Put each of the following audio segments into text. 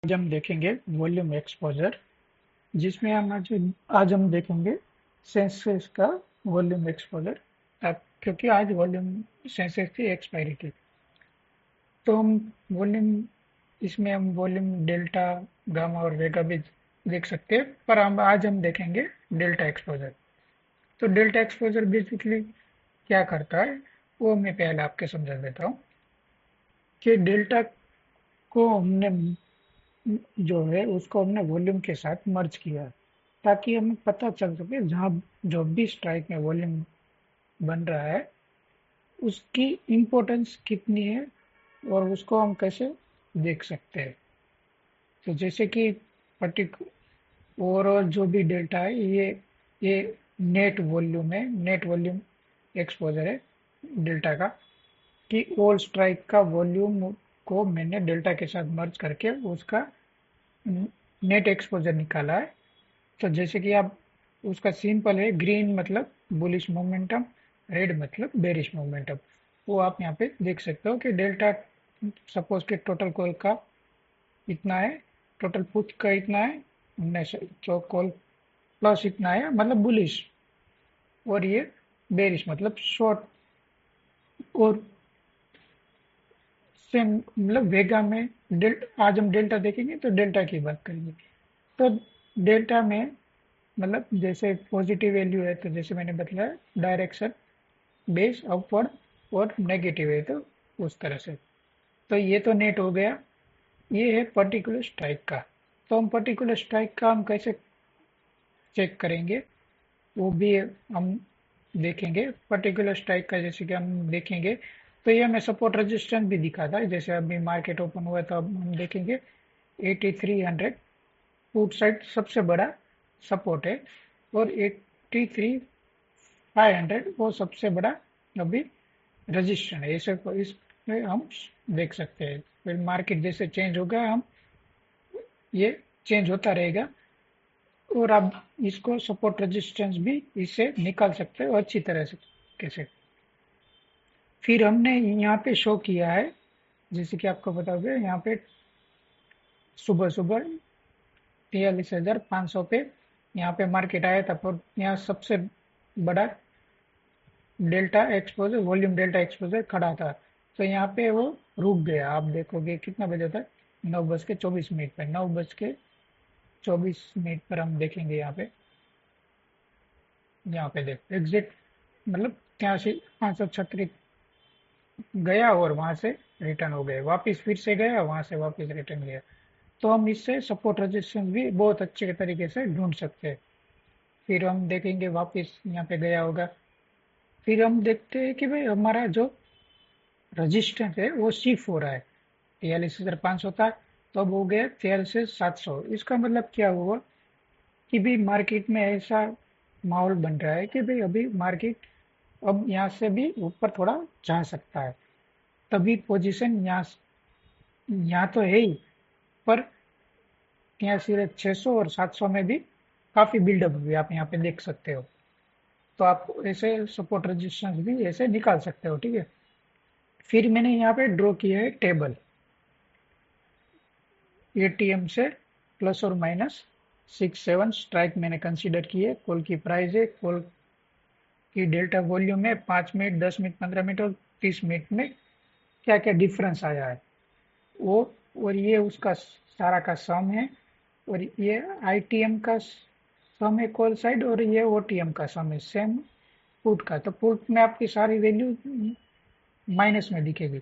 आज हम देखेंगे वॉल्यूम एक्सपोजर, जिसमें हम आज देखेंगे सेंसेस का वॉल्यूम एक्सपोजर। क्योंकि आज वॉल्यूम सेंसेस की एक्सपायरी थी, तो हम वॉल्यूम इसमें हम वॉल्यूम डेल्टा, गामा और वेगा भी देख सकते हैं, पर हम देखेंगे डेल्टा एक्सपोजर। तो डेल्टा एक्सपोजर बेसिकली क्या करता है, वो मैं पहले आपके समझा देता हूँ कि डेल्टा को हमने जो है उसको हमने वॉल्यूम के साथ मर्ज किया, ताकि हमें पता चल सके जहाँ जो भी स्ट्राइक में वॉल्यूम बन रहा है उसकी इम्पोर्टेंस कितनी है और उसको हम कैसे देख सकते हैं। तो जैसे कि पर्टिक ओवरऑल जो भी डेल्टा है, ये नेट वॉल्यूम है, नेट वॉल्यूम एक्सपोजर है डेल्टा का, कि ऑल स्ट्राइक का वॉल्यूम को मैंने डेल्टा के साथ मर्ज करके उसका नेट एक्सपोजर निकाला है। तो जैसे कि आप उसका सिंपल है, ग्रीन मतलब बुलिश मोमेंटम, रेड मतलब बेरिश मोमेंटम। वो आप यहाँ पे देख सकते हो कि डेल्टा सपोज के टोटल कॉल का इतना है, टोटल पुट का इतना है, जो कॉल प्लस इतना है मतलब बुलिश, और ये बेरिश मतलब शॉर्ट। और सेम मतलब वेगा में आज हम डेल्टा देखेंगे तो डेल्टा की बात करेंगे। तो डेल्टा में मतलब जैसे पॉजिटिव वैल्यू है तो जैसे मैंने बताया डायरेक्शन बेस अपवर्ड, और नेगेटिव है तो उस तरह से। तो ये तो नेट हो गया, ये है पर्टिकुलर स्ट्राइक का। तो हम पर्टिकुलर स्ट्राइक का हम कैसे चेक करेंगे वो भी हम देखेंगे। पर्टिकुलर स्ट्राइक का जैसे कि हम देखेंगे तो ये हमें सपोर्ट रेजिस्टेंस भी दिखाता है। जैसे अभी मार्केट ओपन हुआ तो अब हम देखेंगे 8300 पुट साइड सबसे बड़ा सपोर्ट है, और 83,500 वो सबसे बड़ा अभी रजिस्टर है। इसे इसमें हम देख सकते हैं। फिर मार्केट जैसे चेंज होगा हम ये चेंज होता रहेगा, और आप इसको सपोर्ट रेजिस्टेंस भी इससे निकाल सकते हो अच्छी तरह से कैसे। फिर हमने यहाँ पे शो किया है, जैसे कि आपको पता होगा यहाँ पे सुबह सुबह 43,500 पे यहाँ पे मार्केट आया था, पर यहाँ सबसे बड़ा delta exposure volume delta exposure खड़ा था। तो यहाँ पे वो रुक गया। आप देखोगे कितना बजे था, 9:24 पर, 9:24 पर हम देखेंगे यहाँ पे देख एग्जिट मतलब 83,536 गया और वहां से रिटर्न हो गए, वापिस फिर से गया वहां से वापिस रिटर्न गया। तो हम इससे सपोर्ट रेजिस्टेंस भी बहुत अच्छे तरीके से ढूंढ सकते हैं। फिर हम देखेंगे वापिस यहाँ पे गया होगा, फिर हम देखते हैं कि भाई हमारा जो रेजिस्टेंस है वो शिफ्ट हो रहा है। 43,500 था तो अब हो गया 43,700। इसका मतलब क्या हुआ कि भाई मार्केट में ऐसा माहौल बन रहा है कि भाई अभी मार्केट अब यहाँ से भी ऊपर थोड़ा जा सकता है। तभी पोजीशन यहाँ तो है ही, पर यहाँ सिर्फ 600 और 700 में भी काफी बिल्डअप हुई, आप यहाँ पे देख सकते हो। तो आप ऐसे सपोर्ट रेजिस्टेंस भी ऐसे निकाल सकते हो, ठीक है। फिर मैंने यहाँ पे ड्रॉ किया है टेबल एटीएम से प्लस और माइनस 6-7 स्ट्राइक मैंने कंसीडर किए। कॉल की प्राइस है, कॉल की डेल्टा वॉल्यूम है, 5 मिनट, 10 मिनट, 15 मिनट और 30 मिनट में क्या क्या डिफरेंस आया है वो, और ये उसका सारा का सम है। और ये आईटीएम का सम है कॉल साइड, और ये ओटीएम का सम है सेम पुट का। तो पुट में आपकी सारी वैल्यू माइनस में दिखेगी,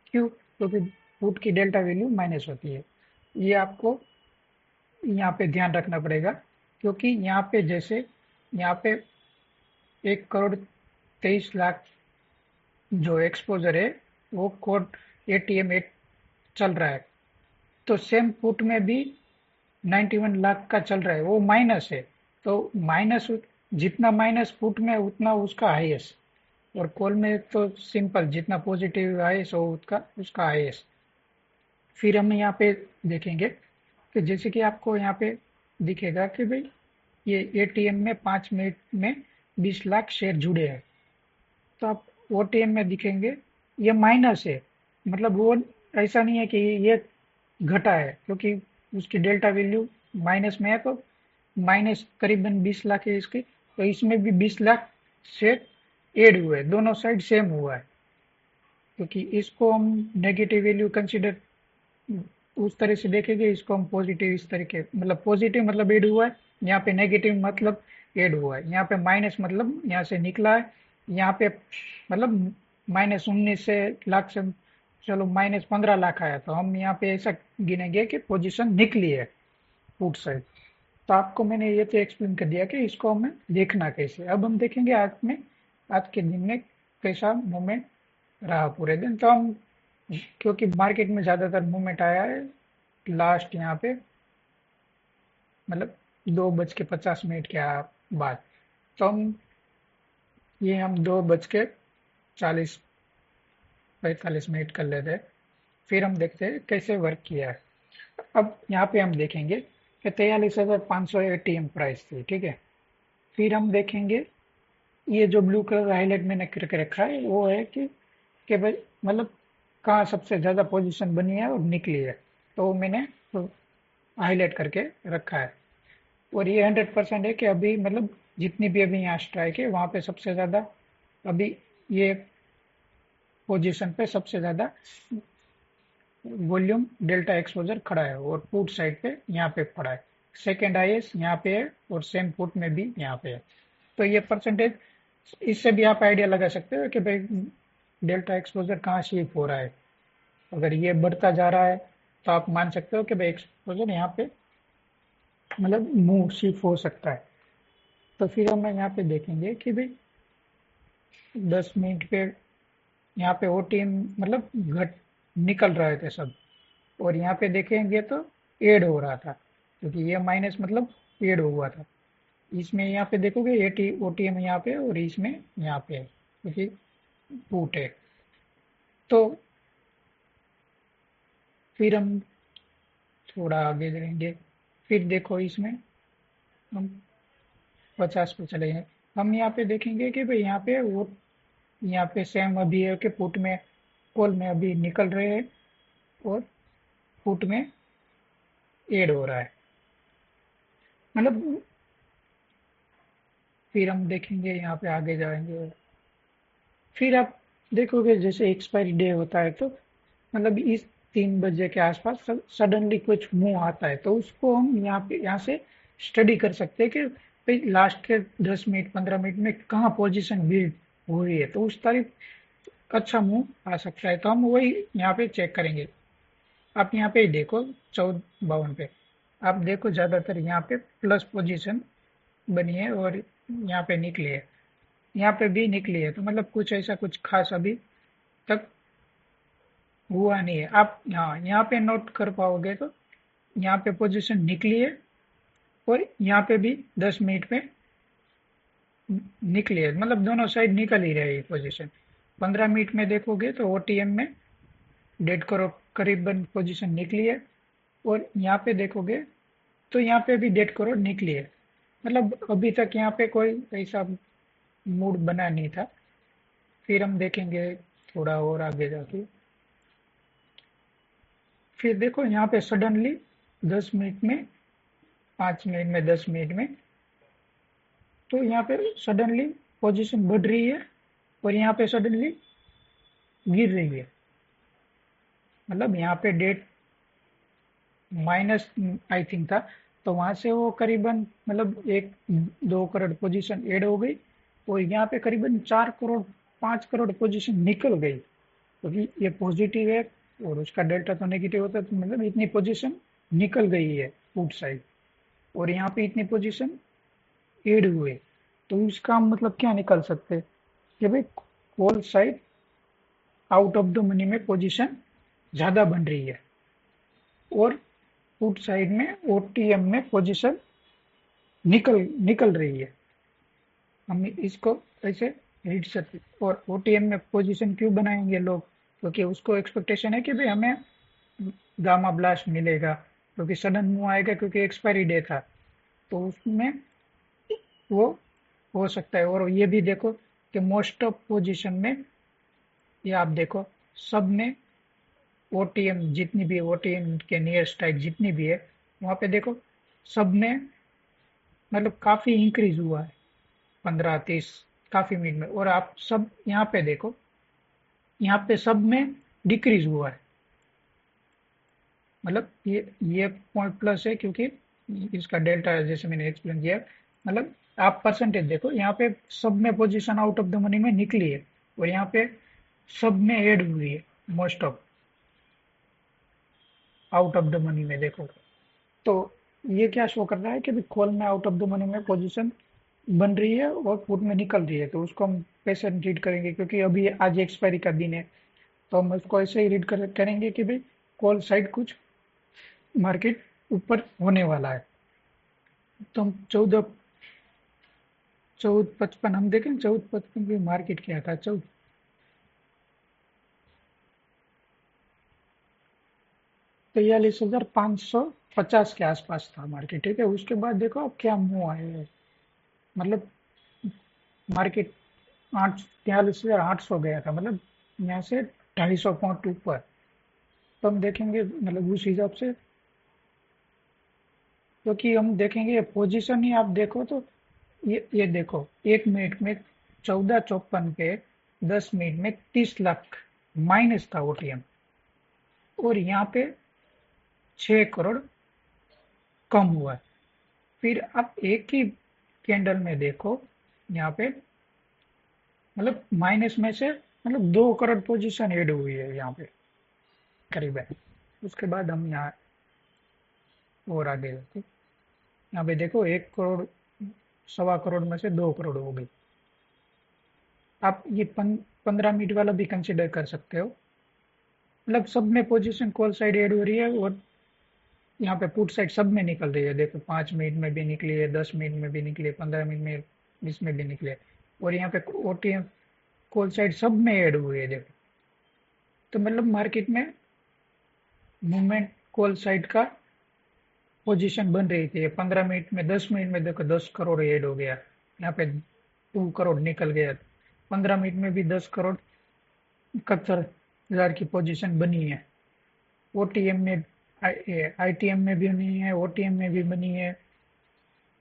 क्यों? क्योंकि पुट की डेल्टा वैल्यू माइनस होती है। ये आपको यहाँ पे ध्यान रखना पड़ेगा, क्योंकि यहाँ पे जैसे यहाँ पे 1,23,00,000 जो एक्सपोजर है वो कोड एटीएम एट चल रहा है, तो सेम पुट में भी 91 लाख का चल रहा है, वो माइनस है। तो माइनस जितना माइनस पुट में उतना उसका हाईएस्ट, और कॉल में तो सिंपल जितना पॉजिटिव हाईएस्ट हो उसका उसका हाईएस्ट। फिर हम यहाँ पे देखेंगे कि जैसे कि आपको यहाँ पे दिखेगा कि भाई ये एटीएम में 5 मिनट में 20 लाख शेयर जुड़े हैं। तो आप ओटीएम में दिखेंगे ये माइनस है, मतलब वो ऐसा नहीं है कि ये घटा है, क्योंकि उसकी डेल्टा वैल्यू माइनस में है, तो माइनस करीबन 20 लाख है इसकी, तो इसमें भी 20 लाख से ऐड हुए, दोनों साइड सेम हुआ है, क्योंकि इसको हम नेगेटिव वैल्यू कंसिडर उस तरह से देखेंगे, इसको हम पॉजिटिव इस तरीके, मतलब पॉजिटिव मतलब ऐड हुआ है, यहाँ पे नेगेटिव मतलब ऐड हुआ है, यहाँ पे माइनस मतलब यहाँ से निकला है, यहाँ पे मतलब -19 से लाख से, चलो -15 लाख आया, तो हम यहाँ पे ऐसा गिनेंगे कि पोजीशन निकली है पुट साइड। तो आपको मैंने ये तो एक्सप्लेन कर दिया कि इसको हमें देखना कैसे। अब हम देखेंगे आज के दिन में कैसा मूवमेंट रहा पूरे दिन। तो हम, क्योंकि मार्केट में ज्यादातर मूवमेंट आया है लास्ट यहाँ पे, मतलब 2:50 के बाद, तो हम 2:40-45 कर लेते हैं, फिर हम देखते हैं कैसे वर्क किया है। अब यहाँ पे हम देखेंगे कि 43,500 एटीएम प्राइस थी, ठीक है। फिर हम देखेंगे ये जो ब्लू कलर हाईलाइट मैंने करके रखा है, वो है कि भाई मतलब कहाँ सबसे ज्यादा पोजीशन बनी है और निकली है, तो वो मैंने हाईलाइट करके रखा है। और ये 100% है कि अभी मतलब जितनी भी अभी यहाँ स्ट्राइक है, वहां पे सबसे ज्यादा अभी ये पोजीशन पे सबसे ज्यादा वॉल्यूम डेल्टा एक्सपोजर खड़ा है, और पुट साइड पे यहाँ पे खड़ा है, सेकेंड हाईएस्ट यहाँ पे है, और सेम पुट में भी यहाँ पे है। तो ये परसेंटेज, इससे भी आप आइडिया लगा सकते हो कि भाई डेल्टा एक्सपोजर कहाँ शिफ्ट हो रहा है। अगर ये बढ़ता जा रहा है तो आप मान सकते हो कि भाई एक्सपोजर यहाँ पे मतलब मूव शिफ्ट हो सकता है। तो फिर हम यहाँ पे देखेंगे कि भाई 10 मिनट पे यहाँ पे ओटीएम मतलब घट निकल रहे थे सब, और यहाँ पे देखेंगे तो ऐड हो रहा था, क्योंकि ये माइनस मतलब ऐड हुआ था। इसमें यहाँ पे देखोगे एटी ओटीएम यहाँ पे, और इसमें यहाँ पे है, क्योंकि पुट है। तो फिर हम थोड़ा आगे जाएंगे, फिर देखो इसमें हम 50 पे चले गए। हम यहाँ पे देखेंगे कि भाई यहाँ पे वो, यहाँ पे सेम अभी है कि पुट में कॉल में अभी निकल रहे हैं, और पुट में ऐड हो रहा है, मतलब। फिर हम देखेंगे यहाँ पे आगे जाएंगे, फिर आप देखोगे जैसे एक्सपायरी डे होता है, तो मतलब इस 3 बजे के आसपास सडनली कुछ मुंह आता है, तो उसको हम यहाँ से स्टडी कर सकते हैं कि भाई लास्ट के 10 मिनट 15 मिनट में कहाँ पोजीशन बिल्ड हुई है, तो उस तारीख अच्छा मुंह आ सकता है, तो हम वही यहाँ पे चेक करेंगे। आप यहाँ पे देखो 1452 पे, आप देखो ज्यादातर यहाँ पे प्लस पोजीशन बनी है, और यहाँ पे निकली है, यहाँ पे भी निकली है, तो मतलब कुछ ऐसा कुछ खास अभी तक हुआ नहीं है। आप यहाँ पे नोट कर पाओगे, तो यहाँ पे पोजीशन निकली है, और यहाँ पे भी 10 मिनट में निकली है, मतलब दोनों साइड निकल ही रही है पोजीशन। 15 मिनट में देखोगे तो ओटीएम में 1.5 करोड़ करीबन पोजीशन निकली है, और यहाँ पे देखोगे तो यहाँ पे भी 1.5 करोड़ निकली है, मतलब अभी तक यहाँ पे कोई ऐसा मूड बना नहीं था। फिर हम देखेंगे थोड़ा और आगे जाके, फिर देखो यहाँ पे सडनली 10 मिनट में, 5 मिनट में, 10 मिनट में, तो यहाँ पे सडनली पोजीशन बढ़ रही है, और यहाँ पे सडनली गिर रही है, मतलब यहाँ पे डेट माइनस आई थिंक था, तो वहां से वो करीबन मतलब 1-2 करोड़ पोजीशन ऐड हो गई, और यहाँ पे करीबन 4 करोड़ 5 करोड़ पोजीशन निकल गई, क्योंकि ये पॉजिटिव है और उसका डेल्टा तो नेगेटिव होता है, तो मतलब इतनी पोजीशन निकल गई है पुट साइड, और यहाँ पे इतनी पोजीशन ऐड हुए। तो इसका हम मतलब क्या निकल सकते हैं कि भाई call side out of the money में पोजीशन ज्यादा बन रही है, और पुट साइड में ओटीएम में पोजीशन निकल निकल रही है। हम इसको ऐसे रीड सकते, और ओटीएम में पोजीशन क्यों बनाएंगे लोग, क्योंकि उसको एक्सपेक्टेशन है कि भाई हमें गामा ब्लास्ट मिलेगा, क्योंकि सडन मूव आएगा, क्योंकि एक्सपायरी डे था, तो उसमें वो हो सकता है। और ये भी देखो कि मोस्ट ऑफ पोजीशन में, ये आप देखो सब में ओटीएम, जितनी भी ओटीएम के नियर स्ट्राइक जितनी भी है, वहाँ पे देखो सब में मतलब काफी इंक्रीज हुआ है, 15-30 काफी मिनट में। और आप सब यहाँ पे देखो, यहाँ पे सब में डिक्रीज हुआ है। मतलब ये पॉइंट प्लस है क्योंकि इसका डेल्टा जैसे मैंने एक्सप्लेन किया। मतलब आप परसेंटेज देखो, यहाँ पे सब में position out of the money में निकली है, और यहाँ पे सब में ऐड हुई है, most of out of the money में देखो। तो ये क्या शो कर रहा है कि कॉल में आउट ऑफ द मनी में पोजीशन बन रही है और पुट में निकल रही है, तो उसको हम कैसे रीड करेंगे, क्योंकि अभी आज एक्सपायरी का दिन है। तो हम उसको ऐसे ही रीड करेंगे कि भाई कॉल साइड कुछ मार्केट ऊपर होने वाला है। तो हम 14-14-55 हम देखें, 14-55 भी मार्केट क्या था, 43,550 के आसपास था मार्केट। ठीक है, उसके बाद देखो अब क्या मुंह आए हैं। मतलब मार्केट 43,800 गया था, मतलब यहाँ से 250 पॉइंट ऊपर। तो हम देखेंगे मतलब उस हिसाब से, क्योंकि हम देखेंगे पोजीशन ही आप देखो तो ये देखो 1 मिनट में 1454 पे 10 मिनट में 30 लाख माइनस था ओटीएम, और यहाँ पे 6 करोड़ कम हुआ है। फिर आप एक ही कैंडल में देखो, यहाँ पे मतलब माइनस में से मतलब 2 करोड़ पोजीशन ऐड हुई है यहाँ पे करीबन। उसके बाद हम यहाँ और आगे जाते, यहाँ पे देखो 1 करोड़, 1.25 करोड़ में से 2 करोड़ हो गई। आप ये 15 मिनट वाला भी कंसिडर कर सकते हो। मतलब सब में पोजीशन कॉल साइड ऐड हो रही है, और यहाँ पे पुट साइड सब में निकल रही है। देखो 5 मिनट में भी निकली है, 10 मिनट में भी निकली है, 15 मिनट में, इसमें भी निकले। और यहाँ पे ओटीएम कॉल साइड सब में ऐड हुई है देखो। तो मतलब मार्केट में मूवमेंट कॉल साइड का पोजीशन बन रही थी। 15 मिनट में, 10 मिनट में देखो 10 करोड़ ऐड हो गया, यहाँ पे 2 करोड़ निकल गया। 15 मिनट में भी 10 करोड़ 71,000 की पोजीशन बनी है। ओटीएम में, आईटीएम में भी बनी है, ओटीएम में भी बनी है।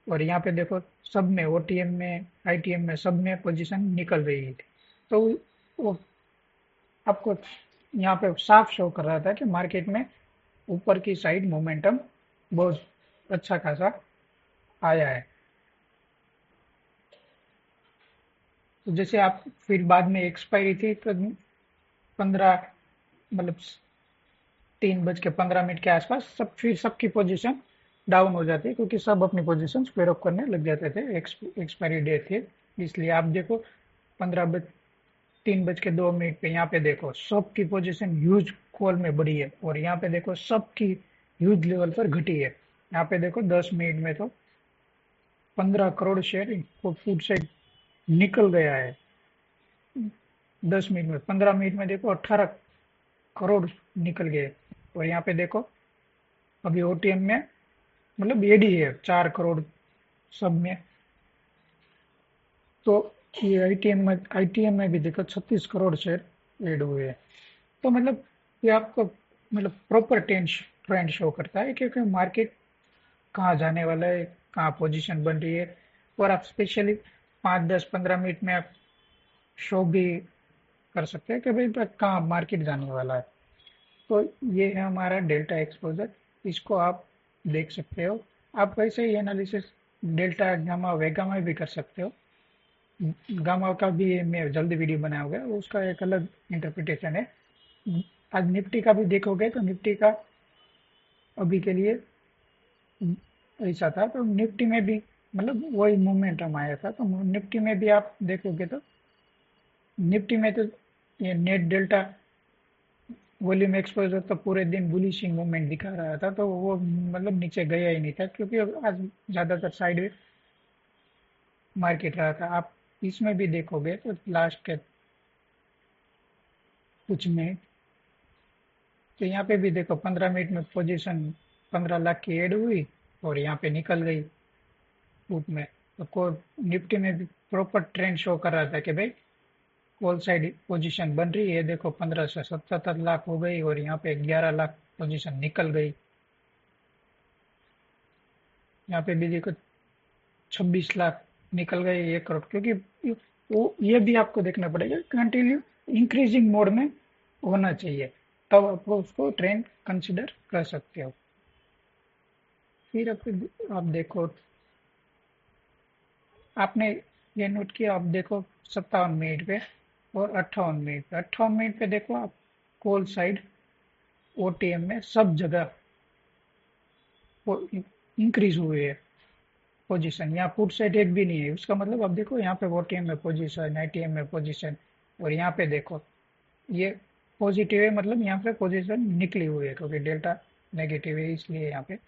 और यहाँ पे देखो सब में, ओटीएम में, आईटीएम में, सब में पोजीशन निकल रही है। तो वो आपको यहाँ पे साफ शो कर रहा था कि मार्केट में ऊपर की साइड मोमेंटम बहुत अच्छा खासा आया है। तो जैसे आप फिर बाद में एक्सपायरी थी तो 15 मतलब 3:15 के आसपास सब फिर सबकी पोजीशन डाउन हो जाती है, क्योंकि सब अपनी पोजीशन स्क्वेयर ऑफ करने लग जाते थे। एक्सपायरी डे थे, इसलिए आप देखो 3:02 पे यहाँ पे देखो सबकी पोजीशन ह्यूज कॉल में बढ़ी है, और यहाँ पे देखो सबकी ह्यूज लेवल पर घटी है। यहाँ पे देखो 10 मिनट में तो 15 करोड़ शेयर को फूड से निकल गया है। 10 मिनट में, 15 मिनट में देखो 18 करोड़ निकल गए। और यहाँ पे देखो अभी ओटीएम में मतलब एडी है 4 करोड़ सब में। तो ये आईटीएम में भी देखो 36 करोड़ शेयर ऐड हुए हैं। तो मतलब ये आपको मतलब प्रॉपर ट्रेंड शो करता है, क्योंकि मार्केट कहाँ जाने वाला है, कहाँ पोजीशन बन रही है। और आप स्पेशली 5, 10, 15 मिनट में आप शो भी कर सकते हैं कि भाई कहाँ मार्केट जाने वाला है। तो ये है हमारा डेल्टा एक्सपोजर, इसको आप देख सकते हो। आप वैसे ही एनालिसिस डेल्टा गामा वेगा में भी कर सकते हो। गामा का भी मैं जल्दी वीडियो बनाया होगा, उसका एक अलग इंटरप्रिटेशन है। आज निफ्टी का भी देखोगे तो निफ्टी का अभी के लिए ऐसा था, तो निफ्टी में भी मतलब वही मोमेंटम आया था। तो निफ्टी में भी आप देखोगे तो निफ्टी में तो ये नेट डेल्टा वॉल्यूम एक्सपोजर तो पूरे दिन बुलिशिंग मूवमेंट दिखा रहा था, तो वो मतलब नीचे गया ही नहीं था, क्योंकि आज ज्यादातर साइड मार्केट रहा था। आप इसमें भी देखोगे तो लास्ट के कुछ मिनट, तो यहाँ पे भी देखो 15 मिनट में पोजीशन 15 लाख की ऐड हुई और यहाँ पे निकल गई फुट में। तो को निफ्टी में भी प्रॉपर ट्रेंड शो कर रहा था कि भाई कॉल साइड पोजीशन बन रही है। देखो 15 से 77 लाख हो गई और यहाँ पे 11 लाख पोजीशन निकल गई। यहाँ पे भी देखो 26 लाख निकल गए, 1 करोड़, क्योंकि वो ये भी आपको देखना पड़ेगा, कंटिन्यू इंक्रीजिंग मोड में होना चाहिए, तब आप उसको ट्रेंड कंसिडर कर सकते हो। फिर आप देखो, आपने ये नोट किया, आप देखो 57 मिनट पे और 58 मिनट पे, 58 मिनट पे देखो आप, कॉल साइड ओटीएम में सब जगह इंक्रीज हुए है पोजीशन। यहाँ पुट साइड एक भी नहीं है, उसका मतलब अब देखो यहाँ पे ओटीएम में पोजीशन, आईटीएम में पोजीशन, और यहाँ पे देखो ये पॉजिटिव है, मतलब यहाँ पे पोजीशन निकली हुई है, क्योंकि डेल्टा नेगेटिव है इसलिए यहाँ पे।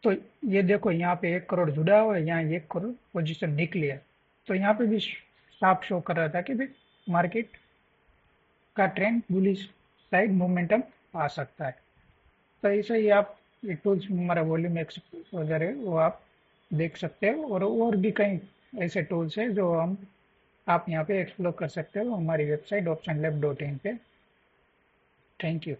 तो ये देखो यहाँ पे 1 करोड़ जुड़ा हुआ है, यहाँ 1 करोड़ पोजीशन निकली है, तो यहाँ पे भी साफ शो कर रहा था कि भाई मार्केट का ट्रेंड बुलिश साइड मोमेंटम आ सकता है। तो ऐसे ही आप ये टूल्स, हमारा वॉल्यूम एक्सपोजर है वो आप देख सकते हो, और भी कई ऐसे टूल्स है जो हम आप यहाँ पे एक्सप्लोर कर सकते हो हमारी वेबसाइट optionlab.in पे। Thank you.